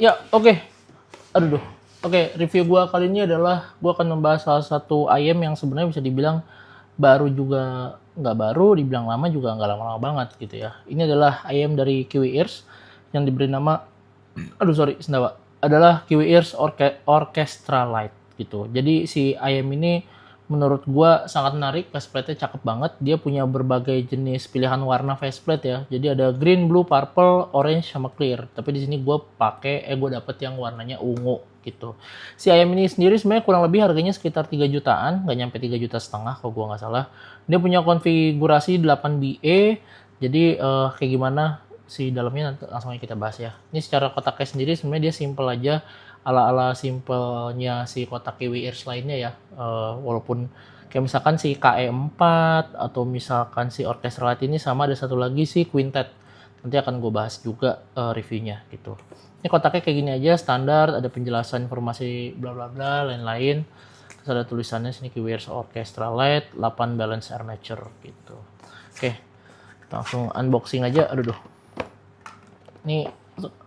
Ya, oke. Aduh, duh. Oke, review gua kali ini adalah gua akan membahas salah satu ayam yang sebenarnya bisa dibilang baru juga nggak baru, dibilang lama juga nggak lama-lama banget gitu ya. Ini adalah ayam dari Kiwi Ears yang diberi nama, aduh sorry, sendawa. Adalah Kiwi Ears Orchestra Light gitu. Jadi si ayam ini menurut gua sangat menarik, faceplate-nya cakep banget. Dia punya berbagai jenis pilihan warna faceplate ya. Jadi ada green, blue, purple, orange, sama clear. Tapi di sini gua dapet yang warnanya ungu gitu. Si ayam ini sendiri sebenarnya kurang lebih harganya sekitar 3 jutaan, nggak nyampe 3 juta setengah kalau gua nggak salah. Dia punya konfigurasi 8BE. Jadi kayak gimana si dalamnya nanti langsung aja kita bahas ya. Ini secara kotaknya sendiri sebenarnya dia simple aja, ala-ala simpelnya si kotak Kiwi Ears lainnya ya. Walaupun kayak misalkan si KE4 atau misalkan si Orchestra Light ini, sama ada satu lagi si Quintet. Nanti akan gue bahas juga reviewnya gitu. Ini kotaknya kayak gini aja, standar, ada penjelasan informasi bla bla bla lain-lain. Terus ada tulisannya sini Kiwi Ears Orchestra Light 8 balance armature gitu. Oke, kita langsung unboxing aja. Aduh, ini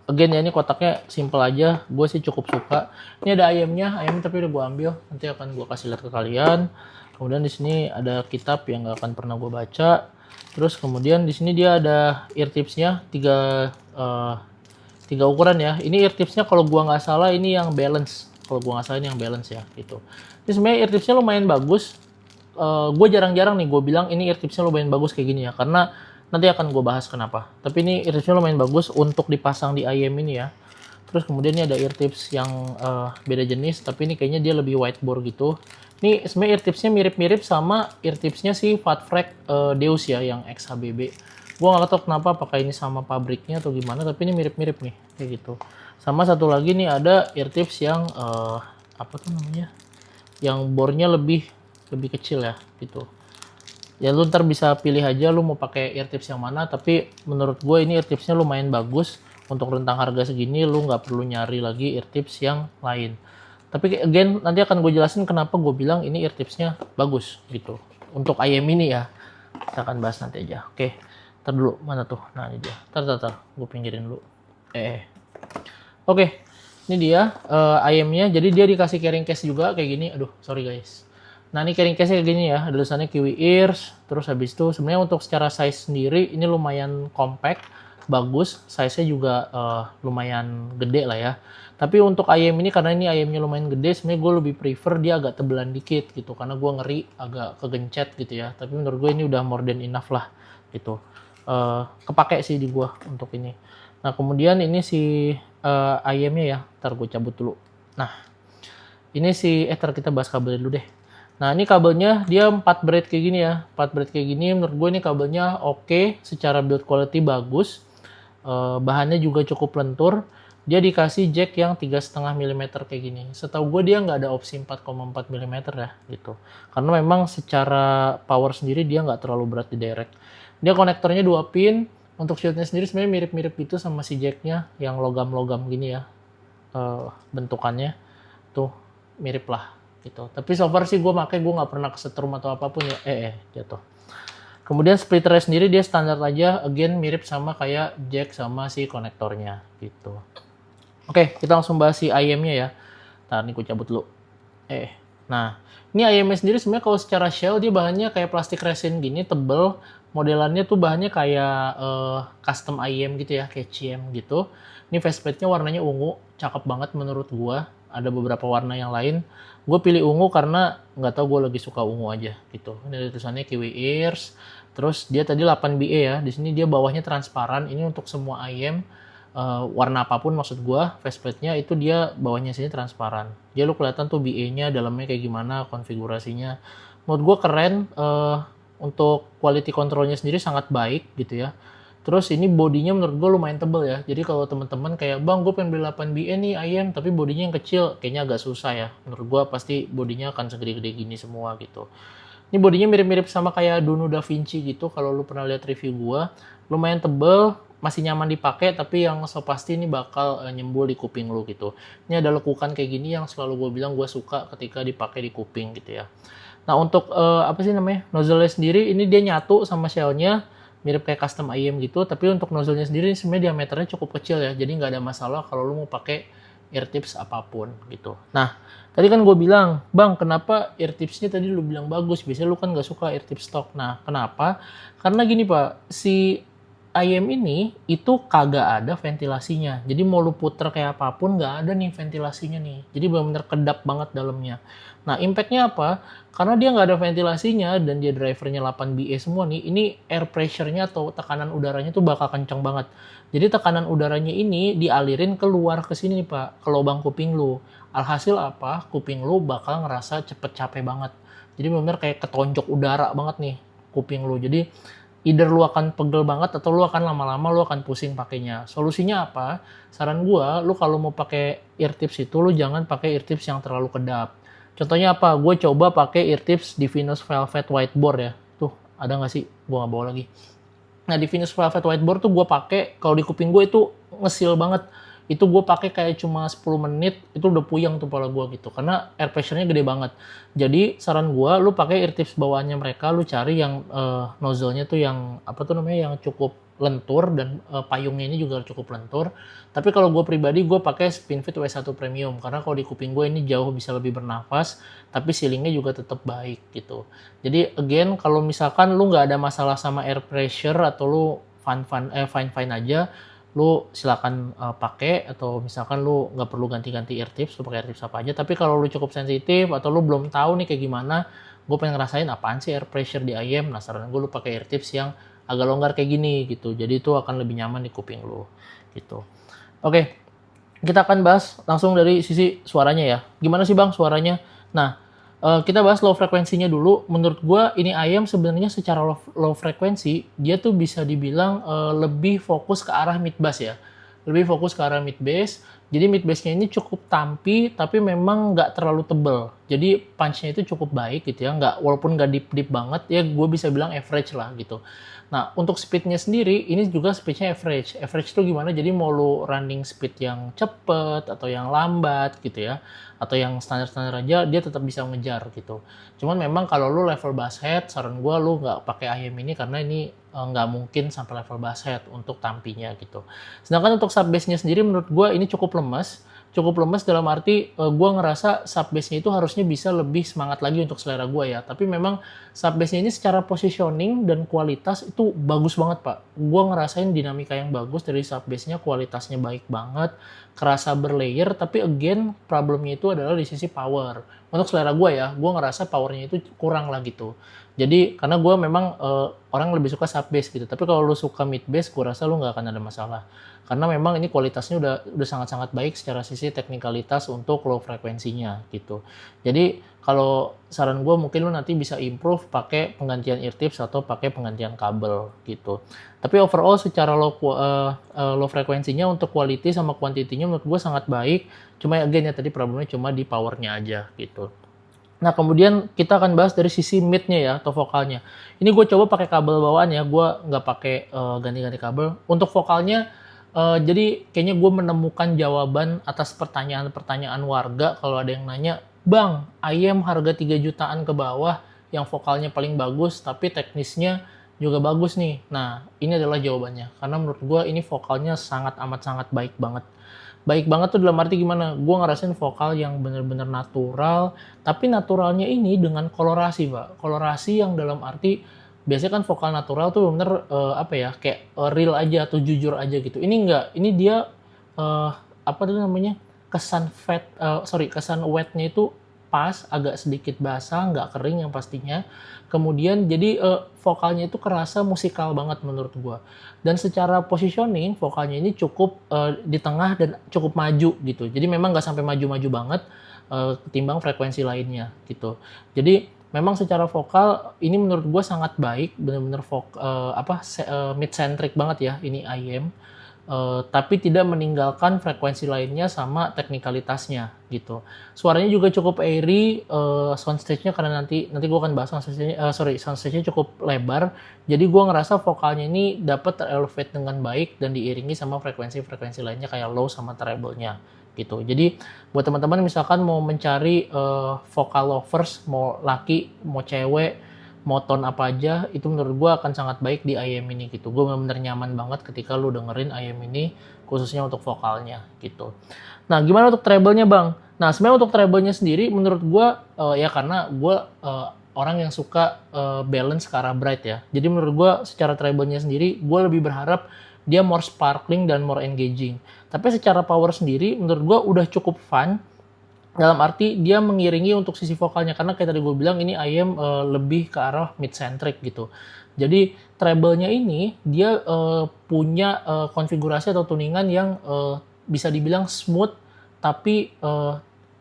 again ya, ini kotaknya simple aja, gue sih cukup suka. Ini ada ayamnya tapi udah gue ambil, nanti akan gue kasih lihat ke kalian. Kemudian di sini ada kitab yang gak akan pernah gue baca. Terus kemudian di sini dia ada ear tipsnya, tiga ukuran ya. Ini ear tipsnya kalau gue nggak salah ini yang balance, ini yang balance ya gitu. Ini sebenarnya ear tipsnya lumayan bagus. Gue jarang-jarang nih gue bilang ini ear tipsnya lumayan bagus kayak gini ya, karena nanti akan gue bahas kenapa. Tapi ini ear tipsnya lumayan bagus untuk dipasang di IM ini ya. Terus kemudian ini ada ear tips yang beda jenis, tapi ini kayaknya dia lebih whiteboard gitu. Ini sebenarnya ear tipsnya mirip-mirip sama ear tipsnya si Fatfrek Deus ya, yang XHBB. Gue nggak tahu kenapa, apakah ini sama pabriknya atau gimana, tapi ini mirip-mirip nih kayak gitu. Sama satu lagi nih ada ear tips yang apa tuh namanya, yang bornya lebih kecil ya gitu. Ya lu ntar bisa pilih aja lu mau pakai ear tips yang mana, tapi menurut gue ini ear tipsnya lumayan bagus. Untuk rentang harga segini lu nggak perlu nyari lagi ear tips yang lain. Tapi again nanti akan gue jelasin kenapa gue bilang ini ear tipsnya bagus gitu untuk ayam ini ya. Kita akan bahas nanti aja. Oke, ntar dulu, mana tuh, nah ini dia. Ntar gue pinggirin dulu. Oke, ini dia ayamnya. Jadi dia dikasih carrying case juga kayak gini. Aduh sorry guys. Nah ini carrying case kayak gini ya, ada tulisannya Kiwi Ears. Terus habis itu sebenarnya untuk secara size sendiri ini lumayan compact, bagus. Size-nya juga lumayan gede lah ya. Tapi untuk ayam ini, karena ini ayamnya lumayan gede, sebenarnya gue lebih prefer dia agak tebelan dikit gitu, karena gue ngeri agak kegencet gitu ya. Tapi menurut gue ini udah more than enough lah gitu. Kepake sih di gue untuk ini. Nah kemudian ini si ayamnya ya, ntar gue cabut dulu. Nah ini si ntar kita bahas kabelnya dulu deh. Nah ini kabelnya dia 4 braid kayak gini ya, 4 braid kayak gini. Menurut gue ini kabelnya oke, secara build quality bagus. Bahannya juga cukup lentur. Dia dikasih jack yang 3,5 mm kayak gini. Setahu gue dia nggak ada opsi 4,4 mm ya gitu. Karena memang secara power sendiri dia nggak terlalu berat di direct. Dia konektornya 2 pin. Untuk shieldnya sendiri sebenarnya mirip-mirip gitu sama si jacknya yang logam-logam gini ya. Bentukannya tuh mirip lah gitu. Tapi so far sih gue nggak pernah kesetrum atau apapun ya. Jatuh. Kemudian splitternya sendiri dia standar aja, again mirip sama kayak jack sama si konektornya gitu. Oke, kita langsung bahas si IM-nya ya. Ntar nih gue cabut dulu. Nah, ini IM-nya sendiri sebenarnya kalau secara shell dia bahannya kayak plastik resin gini, tebel. Modelannya tuh bahannya kayak custom IM gitu ya, kayak CM gitu. Ini faceplate-nya warnanya ungu, cakep banget menurut gua. Ada beberapa warna yang lain. Gue pilih ungu karena nggak tahu, gue lagi suka ungu aja gitu. Ini ada tulisannya Kiwi Ears. Terus dia tadi 8BE ya. Di sini dia bawahnya transparan. Ini untuk semua IM warna apapun, maksud gue faceplate-nya itu dia bawahnya sini transparan. Dia lu kelihatan tuh BE-nya dalamnya kayak gimana konfigurasinya. Menurut gue keren. Untuk quality controlnya sendiri sangat baik gitu ya. Terus ini bodinya menurut gue lumayan tebel ya. Jadi kalau teman-teman kayak, bang gue pengen beli 8BE nih IM tapi bodinya yang kecil, kayaknya agak susah ya. Menurut gue pasti bodinya akan segede-gede gini semua gitu. Ini bodinya mirip-mirip sama kayak Dunu Da Vinci gitu. Kalau lu pernah lihat review gue, lumayan tebel, masih nyaman dipakai, tapi yang so pasti ini bakal nyembul di kuping lu gitu. Ini ada lekukan kayak gini yang selalu gue bilang gue suka ketika dipakai di kuping gitu ya. Nah untuk apa sih namanya, nozzle-nya sendiri ini dia nyatu sama shell-nya. mirip kayak custom IM gitu, tapi untuk nozzle-nya sendiri sebenarnya diameternya cukup kecil ya, jadi nggak ada masalah kalau lu mau pakai ear tips apapun gitu. Nah, tadi kan gue bilang, Bang, kenapa ear tipsnya tadi lu bilang bagus? Biasanya lu kan nggak suka ear tips stock. Nah, kenapa? Karena gini Pak, si IM ini itu kagak ada ventilasinya. Jadi mau lu puter kayak apapun nggak ada nih ventilasinya nih. Jadi benar-benar kedap banget dalamnya. Nah, impact-nya apa? Karena dia nggak ada ventilasinya dan dia drivernya 8BE semua nih, ini air pressure-nya atau tekanan udaranya tuh bakal kencang banget. Jadi tekanan udaranya ini dialirin keluar ke sini nih Pak, ke lubang kuping lu. Alhasil apa? Kuping lu bakal ngerasa cepet capek banget. Jadi benar-benar kayak ketonjok udara banget nih kuping lu. Jadi either lu akan pegel banget atau lu akan lama-lama lu akan pusing pakainya. Solusinya apa? Saran gua, lu kalau mau pakai ear tips itu lu jangan pakai ear tips yang terlalu kedap. Contohnya apa? Gue coba pakai ear tips di Venus Velvet Whiteboard ya. Tuh, ada nggak sih? Gua nggak bawa lagi. Nah, di Venus Velvet Whiteboard tuh gue pakai, kalau di kuping gue itu ngesil banget. Itu gue pakai kayak cuma 10 menit, itu udah puyeng tuh kepala gue gitu. Karena air pressure-nya gede banget. Jadi, saran gue, lu pakai ear tips bawaannya mereka, lu cari yang nozzle-nya tuh yang, apa tuh namanya, yang cukup lentur, dan payungnya ini juga cukup lentur. Tapi kalau gue pribadi, gue pakai Spinfit W1 Premium. Karena kalau di kuping gue ini jauh bisa lebih bernafas, tapi sealingnya juga tetap baik gitu. Jadi again, kalau misalkan lu nggak ada masalah sama air pressure atau lu fine aja, lu silakan pakai, atau misalkan lu nggak perlu ganti-ganti ear tips, lu pakai ear tips apa aja. Tapi kalau lu cukup sensitif atau lu belum tahu nih kayak gimana, gue pengen ngerasain apaan sih air pressure di IM, nah saran gue lu pakai ear tips yang agak longgar kayak gini gitu. Jadi itu akan lebih nyaman di kuping lu gitu. Oke, kita akan bahas langsung dari sisi suaranya ya. Gimana sih Bang suaranya? Nah, kita bahas low frekuensinya dulu. Menurut gue ini IM sebenarnya secara low frekuensi dia tuh bisa dibilang lebih fokus ke arah mid bass ya. Lebih fokus ke arah mid bass. Jadi mid bass-nya ini cukup tampi tapi memang nggak terlalu tebel. Jadi punch-nya itu cukup baik gitu ya. Walaupun nggak deep banget ya, gue bisa bilang average lah gitu. Nah, untuk speed-nya sendiri, ini juga speed-nya average. Average itu gimana? Jadi mau lu running speed yang cepet, atau yang lambat gitu ya, atau yang standar-standar aja, dia tetap bisa ngejar gitu. Cuman memang kalau lu level bass head, saran gue lu nggak pakai IM ini, karena ini nggak mungkin sampai level bass head untuk tampinya gitu. Sedangkan untuk sub bass-nya sendiri, menurut gue ini cukup lemes. Cukup lemes dalam arti gue ngerasa sub bass-nya itu harusnya bisa lebih semangat lagi untuk selera gue ya. Tapi memang sub bass-nya ini secara positioning dan kualitas itu bagus banget Pak. Gue ngerasain dinamika yang bagus dari sub bass-nya, kualitasnya baik banget, kerasa berlayer, tapi again problemnya itu adalah di sisi power. Untuk selera gue ya, gue ngerasa powernya itu kurang lah gitu. Jadi karena gue memang orang lebih suka sub bass gitu. Tapi kalau lu suka mid bass, gue rasa lu nggak akan ada masalah. Karena memang ini kualitasnya udah sangat-sangat baik secara sisi teknikalitas untuk low frekuensinya gitu. Jadi kalau saran gue mungkin lu nanti bisa improve pakai penggantian ear tips atau pakai penggantian kabel gitu. Tapi overall secara low frekuensinya untuk quality sama quantity-nya menurut gue sangat baik. Cuma again ya tadi problemnya cuma di powernya aja gitu. Nah kemudian kita akan bahas dari sisi mid-nya ya atau vokalnya. Ini gue coba pakai kabel bawaan ya, gue nggak pakai ganti-ganti kabel. Untuk vokalnya jadi kayaknya gue menemukan jawaban atas pertanyaan-pertanyaan warga kalau ada yang nanya, Bang, IM harga 3 jutaan ke bawah yang vokalnya paling bagus tapi teknisnya juga bagus nih. Nah, ini adalah jawabannya. Karena menurut gue ini vokalnya sangat amat sangat baik banget. Baik banget tuh dalam arti gimana? Gue ngerasain vokal yang bener-bener natural, tapi naturalnya ini dengan kolorasi, Pak. Kolorasi yang dalam arti biasanya kan vokal natural tuh bener apa ya, kayak real aja atau jujur aja gitu. Ini enggak, ini dia apa tuh namanya, kesan wetnya itu pas, agak sedikit basah, nggak kering yang pastinya. Kemudian jadi vokalnya itu kerasa musikal banget menurut gua. Dan secara positioning vokalnya ini cukup di tengah dan cukup maju gitu. Jadi memang nggak sampai maju-maju banget ketimbang frekuensi lainnya gitu. Jadi memang secara vokal ini menurut gue sangat baik, benar-benar mid-centric banage ya ini IM, tapi tidak meninggalkan frekuensi lainnya sama teknikalitasnya gitu. Suaranya juga cukup airy, soundstage-nya karena nanti gue akan bahas soundstage-nya cukup lebar, jadi gue ngerasa vokalnya ini dapat ter-elevate dengan baik dan diiringi sama frekuensi-frekuensi lainnya kayak low sama treble-nya gitu. Jadi buat teman-teman misalkan mau mencari vokal lovers, mau laki, mau cewek, mau tone apa aja, itu menurut gue akan sangat baik di IM ini gitu. Gue bener-bener nyaman banget ketika lu dengerin IM ini, khususnya untuk vokalnya gitu. Nah, gimana untuk treble-nya Bang? Nah, sebenarnya untuk treble-nya sendiri menurut gue, ya karena gue orang yang suka balance ke arah bright ya. Jadi menurut gue secara treble-nya sendiri, gue lebih berharap dia more sparkling dan more engaging. Tapi secara power sendiri, menurut gue udah cukup fun, dalam arti dia mengiringi untuk sisi vokalnya, karena kayak tadi gue bilang ini IM lebih ke arah mid-centric gitu. Jadi treble-nya ini dia punya konfigurasi atau tuningan yang bisa dibilang smooth, tapi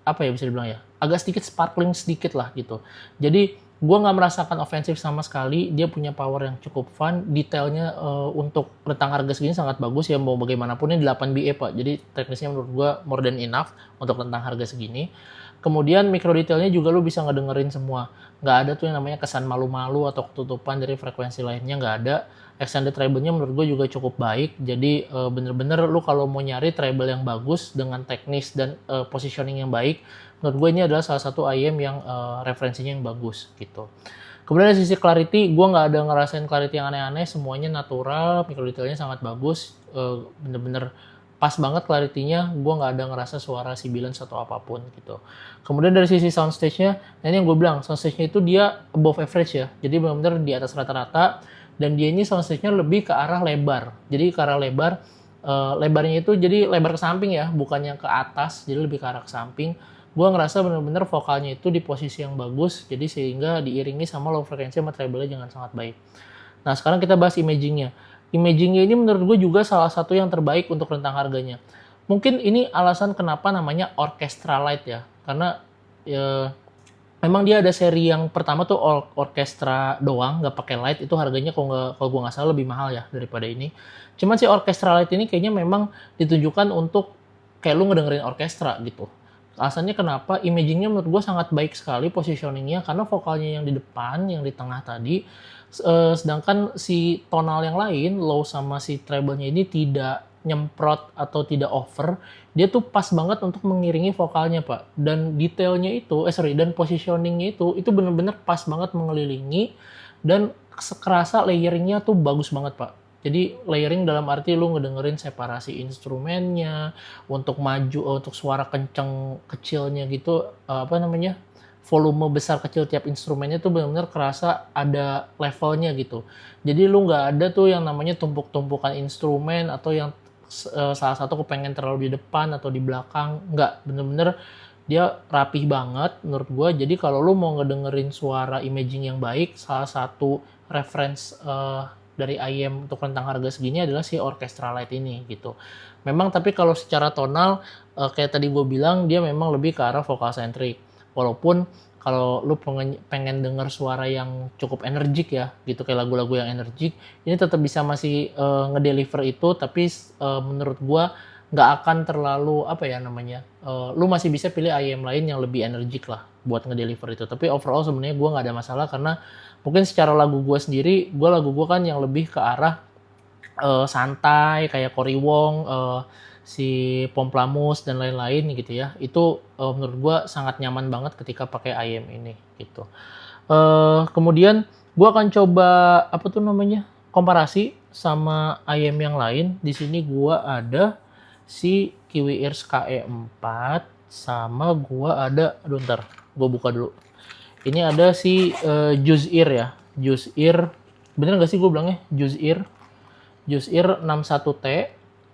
apa ya bisa dibilang ya, agak sedikit sparkling sedikit lah gitu. Jadi gue nggak merasakan ofensif sama sekali, dia punya power yang cukup fun, detailnya untuk rentang harga segini sangat bagus ya, mau bagaimanapun ini 8 BA Pak, jadi teknisnya menurut gue more than enough untuk rentang harga segini. Kemudian micro detailnya juga lu bisa ngedengerin semua, nggak ada tuh yang namanya kesan malu-malu atau ketutupan dari frekuensi lainnya, nggak ada. Extended treble-nya menurut gue juga cukup baik, jadi bener-bener lu kalau mau nyari treble yang bagus dengan teknis dan positioning yang baik, menurut gue ini adalah salah satu IM yang referensinya yang bagus gitu. Kemudian dari sisi clarity, gue nggak ada ngerasain clarity yang aneh-aneh, semuanya natural, micro detailnya sangat bagus, bener-bener pas banget clarity-nya, gue nggak ada ngerasa suara sibilance atau apapun gitu. Kemudian dari sisi soundstage-nya, nah ini yang gue bilang, soundstage-nya itu dia above average ya, jadi benar-benar di atas rata-rata, dan dia ini soundstage-nya lebih ke arah lebar, jadi ke arah lebar, lebarnya itu jadi lebar ke samping ya, bukannya ke atas, jadi lebih ke arah ke samping. Gue ngerasa bener-bener vokalnya itu di posisi yang bagus, jadi sehingga diiringi sama low frekuensi sama treble-nya jangan sangat baik. Nah sekarang kita bahas imaging-nya. Imaging-nya ini menurut gue juga salah satu yang terbaik untuk rentang harganya. Mungkin ini alasan kenapa namanya Orchestra Light ya, karena ya, memang dia ada seri yang pertama tuh orkestra doang, nggak pakai light, itu harganya kalau gue nggak salah lebih mahal ya daripada ini. Cuman si Orchestra Light ini kayaknya memang ditunjukkan untuk kayak lu ngedengerin orkestra gitu. Alasannya kenapa? Imagingnya menurut gue sangat baik sekali positioningnya, karena vokalnya yang di depan, yang di tengah tadi, sedangkan si tonal yang lain, low sama si treble-nya ini tidak nyemprot atau tidak over, dia tuh pas banget untuk mengiringi vokalnya Pak. Dan detailnya itu, dan positioningnya itu bener-bener pas banget mengelilingi, dan kerasa layeringnya tuh bagus banget Pak. Jadi layering dalam arti lu ngedengerin separasi instrumennya, untuk maju, untuk suara kenceng kecilnya gitu, apa namanya, volume besar kecil tiap instrumennya tuh benar-benar kerasa ada levelnya gitu. Jadi lu nggak ada tuh yang namanya tumpuk-tumpukan instrumen atau yang salah satu kepengen terlalu di depan atau di belakang, nggak, bener-bener dia rapih banget menurut gue. Jadi kalau lu mau ngedengerin suara imaging yang baik, salah satu reference dari IM untuk rentang harga segini adalah si Orchestra Light ini gitu. Memang tapi kalau secara tonal kayak tadi gue bilang, dia memang lebih ke arah vokal centric. Walaupun kalau lu pengen denger suara yang cukup energik ya gitu, kayak lagu-lagu yang energik, ini tetap bisa masih ngedeliver itu, tapi menurut gue nggak akan terlalu apa ya namanya, lu masih bisa pilih IM lain yang lebih energik lah buat ngedeliver itu. Tapi overall sebenarnya gue nggak ada masalah, karena mungkin secara lagu gue sendiri, lagu gue kan yang lebih ke arah santai kayak Cory Wong, si Pomplamoose dan lain-lain gitu ya. Itu menurut gue sangat nyaman banget ketika pakai IM ini gitu. Kemudian gue akan coba apa tuh namanya, komparasi sama IM yang lain. Di sini gue ada si Kiwi Ears KE4 sama gue ada, aduh ntar gue buka dulu. Ini ada si Juice Ear ya, Juice Ear, bener nggak sih gue bilangnya Juice Ear 61T,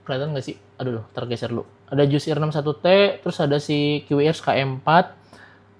kelihatan nggak sih? Aduh, tergeser dulu. Ada Juice Ear 61T, terus ada si Kiwi Ears KE4,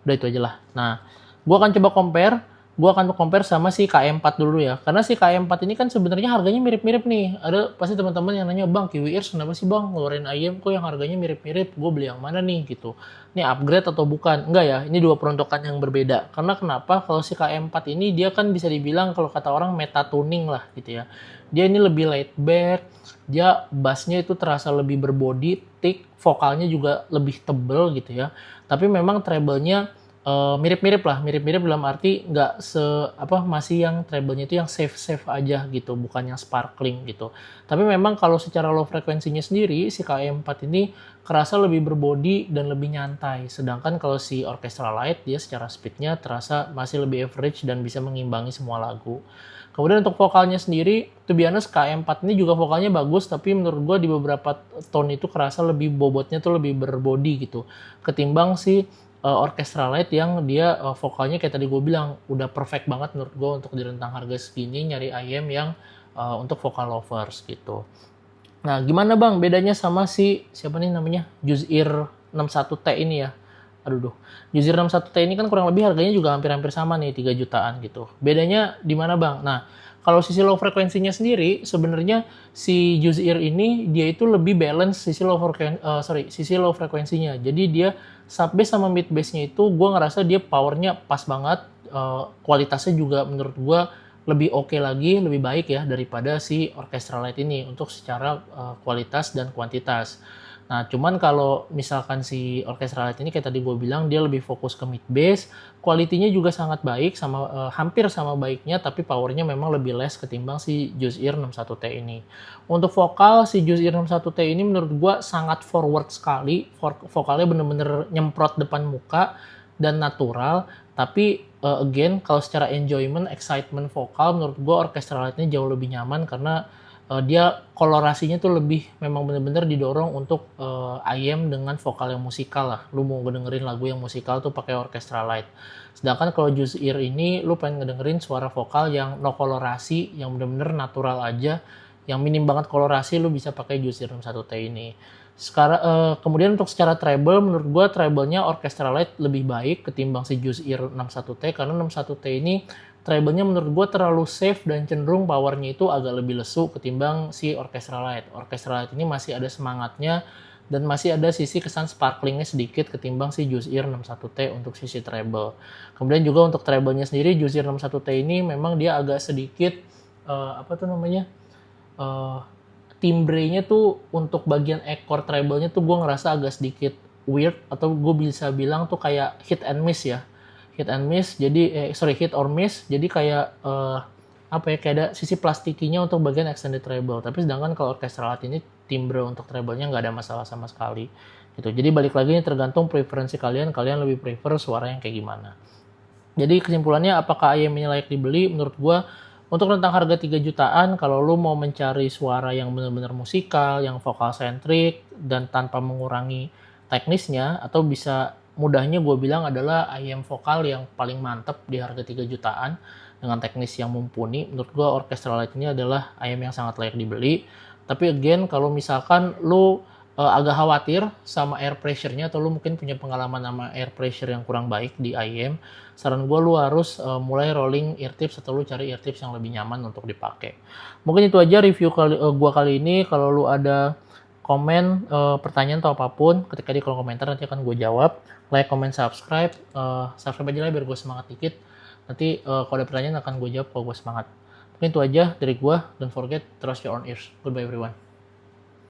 udah itu aja lah. Nah, gue akan coba compare sama si KE4 dulu ya, karena si KE4 ini kan sebenarnya harganya mirip-mirip nih. Ada pasti teman-teman yang nanya, bang Kiwi Ears kenapa sih bang ngeluarin IM kok yang harganya mirip-mirip, gue beli yang mana nih gitu, ini upgrade atau bukan? Enggak ya, ini dua peruntukan yang berbeda. Karena kenapa? Kalau si KE4 ini dia kan bisa dibilang kalau kata orang meta tuning lah gitu ya, dia ini lebih laid back, dia bassnya itu terasa lebih berbody thick, vokalnya juga lebih tebel gitu ya, tapi memang treble-nya mirip-mirip lah, mirip-mirip dalam arti nggak masih yang treble-nya itu yang safe aja gitu, bukan yang sparkling gitu. Tapi memang kalau secara low frekuensinya sendiri, si KM4 ini kerasa lebih berbody dan lebih nyantai. Sedangkan kalau si Orchestra Lite dia secara speednya terasa masih lebih average dan bisa mengimbangi semua lagu. Kemudian untuk vokalnya sendiri, to be honest, KM4 ini juga vokalnya bagus, tapi menurut gue di beberapa tone itu kerasa lebih bobotnya tuh lebih berbody gitu. Ketimbang si Orchestra Lite yang dia vokalnya kayak tadi gue bilang udah perfect banget menurut gue untuk di rentang harga segini nyari IM yang untuk vokal lovers gitu. Nah, gimana Bang bedanya sama si siapa nih namanya? Juice-Ear 61T ini ya? Aduh, Juice-Ear 61T ini kan kurang lebih harganya juga hampir-hampir sama nih 3 jutaan gitu. Bedanya di mana Bang? Nah, kalau sisi low frekuensinya sendiri sebenarnya si Juice-Ear ini dia itu lebih balance sisi low frekuensinya. Jadi dia sub bass sama mid bass-nya itu gue ngerasa dia powernya pas banget, kualitasnya juga menurut gue lebih oke lagi, lebih baik ya daripada si Orchestra Lite ini untuk secara kualitas dan kuantitas. Nah, cuman kalau misalkan si Orchestra Lite ini kayak tadi gue bilang dia lebih fokus ke mid bass, kualitinya juga sangat baik sama hampir sama baiknya tapi powernya memang lebih less ketimbang si Juice-Ear 61T ini. Untuk vokal si Juice-Ear 61T ini menurut gue sangat forward sekali, vokalnya bener-bener nyemprot depan muka dan natural, tapi again kalau secara enjoyment, excitement vokal menurut gue Orchestra Lite-nya jauh lebih nyaman karena dia kolorasinya tuh lebih memang bener-bener didorong untuk IM dengan vokal yang musikal lah. Lu mau ngedengerin lagu yang musikal tuh pakai Orchestra Lite. Sedangkan kalau Juice-Ear ini lu pengen ngedengerin suara vokal yang no kolorasi, yang bener-bener natural aja, yang minim banget kolorasi lu bisa pakai Juice-Ear 61T ini. Sekarang kemudian untuk secara treble menurut gua treble-nya Orchestra Lite lebih baik ketimbang si Juice-Ear 61T karena 61T ini treble-nya menurut gue terlalu safe dan cenderung powernya itu agak lebih lesu ketimbang si Orchestra Lite. Orchestra Lite ini masih ada semangatnya dan masih ada sisi kesan sparklingnya sedikit ketimbang si Juice-Ear 61T untuk sisi treble. Kemudian juga untuk treble-nya sendiri Juice-Ear 61T ini memang dia agak sedikit timbre-nya tuh untuk bagian ekor treble-nya tuh gue ngerasa agak sedikit weird atau gue bisa bilang tuh kayak hit and miss ya. Hit or miss, jadi kayak kayak ada sisi plastikinya untuk bagian extended treble. Tapi sedangkan kalau Orchestra Lite ini timbre untuk treble-nya nggak ada masalah sama sekali. Gitu. Jadi balik lagi ini tergantung preferensi kalian lebih prefer suara yang kayak gimana. Jadi kesimpulannya apakah IM ini layak dibeli? Menurut gua untuk rentang harga 3 jutaan, kalau lu mau mencari suara yang benar-benar musikal, yang vokal sentrik dan tanpa mengurangi teknisnya atau bisa mudahnya gue bilang adalah IM vokal yang paling mantep di harga 3 jutaan dengan teknis yang mumpuni. Menurut gue Orchestra Lite ini adalah IM yang sangat layak dibeli. Tapi again kalau misalkan lu agak khawatir sama air pressure-nya atau lu mungkin punya pengalaman sama air pressure yang kurang baik di IM, saran gue lu harus mulai rolling ear tips atau lu cari ear tips yang lebih nyaman untuk dipakai. Mungkin itu aja review gue kali ini. Kalau lu ada komen, pertanyaan atau apapun, ketika di kolom komentar nanti akan gue jawab. Like, comment, subscribe. Subscribe aja lah biar gue semangat dikit. Nanti kalau ada pertanyaan akan gue jawab kalau gue semangat. Mungkin itu aja dari gue. Don't forget, trust your own ears. Goodbye everyone.